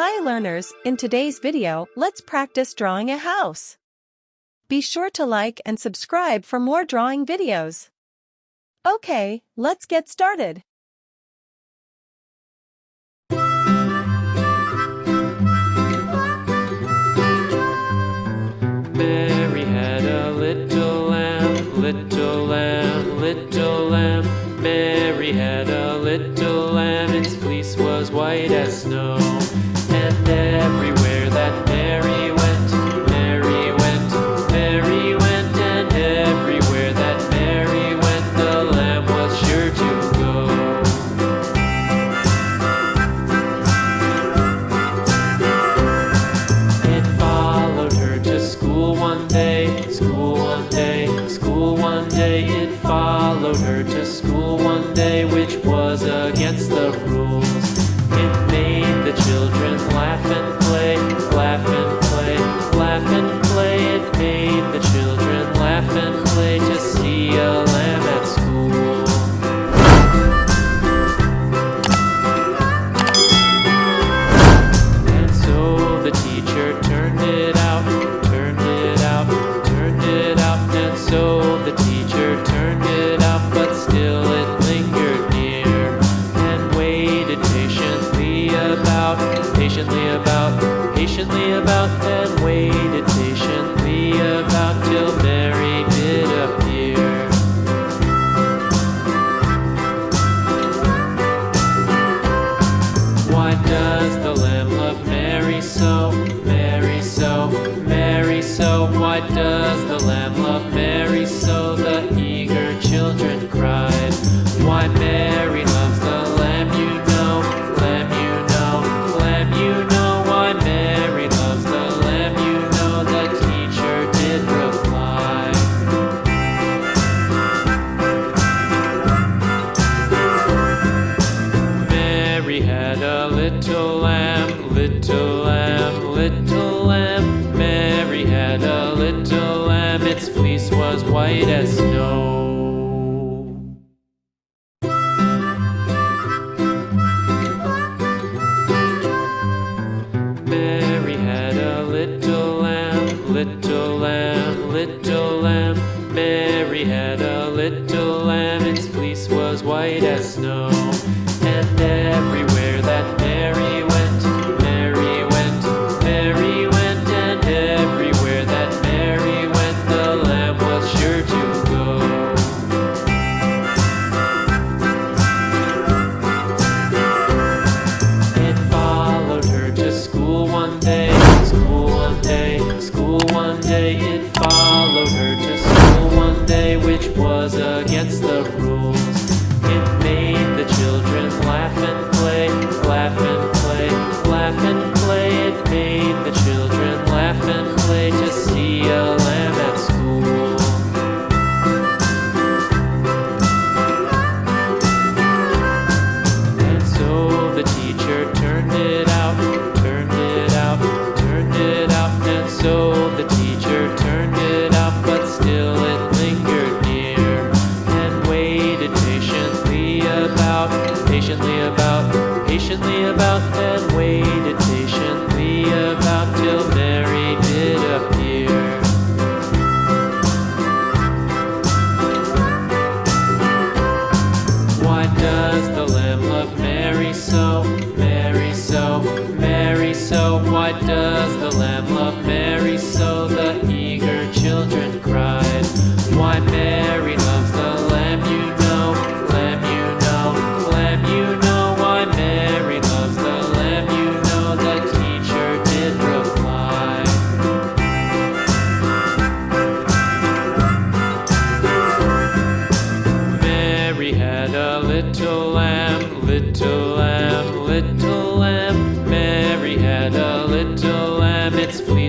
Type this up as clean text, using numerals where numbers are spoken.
Hi learners, in today's video, let's practice drawing a house. Be sure to like and subscribe for more drawing videos. Okay, let's get started. Mary had a little lamb, little lamb, little lamb. Mary had a little lamb, its fleece was white as snow. And everywhere that Mary went, Mary went, Mary went. And everywhere that Mary went, the lamb was sure to go. It followed her to school one day, school one day, school one day. It followed her to school one day, which was against the rules. It made the children laugh and play, laugh and play, laugh and play. It made the children laugh and play to see a lamb at school. And so the teacher turned it out, turned it out, turned it out. And so the teacher turned it out, but still it lingered near and waited patiently about, and waited patiently about till Mary did appear. Why does the lamb love Mary so, Mary so, Mary so? Why does the lamb love Mary so? The eager children cried. Why Mary loves the lamb, you know, lamb, you know, lamb, you know. Why Mary loves the lamb, you know, the teacher did reply. Mary had a little lamb, little lamb, little lamb. Mary had a little lamb, its fleece was white as snow. Mary had a little lamb, little lamb, little lamb. Mary had a little lamb, its fleece was white as snow. And everywhere that Mary went, Mary went, Mary went. And everywhere that Mary went, the lamb was sure to go. It followed her to school one day, school one day, school one day. It followed her to school one day, which was against the rules. It made the children laugh and play, laugh and play, laugh and play. It made the children laugh and play to see a lamb at school. And so the teacher turned it out, turned it out, turned it out. And so the teacher turned it out, but still it lingered near and waited patiently about, and waited patiently about till Mary did appear. Why does the lamb love Mary so, Mary so, Mary so? Why does the lamb love Mary so? The eager children cried. Why Mary loves the lamb, you know, lamb, you know, lamb, you know. Why Mary loves the lamb, you know, the teacher did reply. Mary had a little lamb, little lamb, little lamb. Mary had a little lamb, its fleece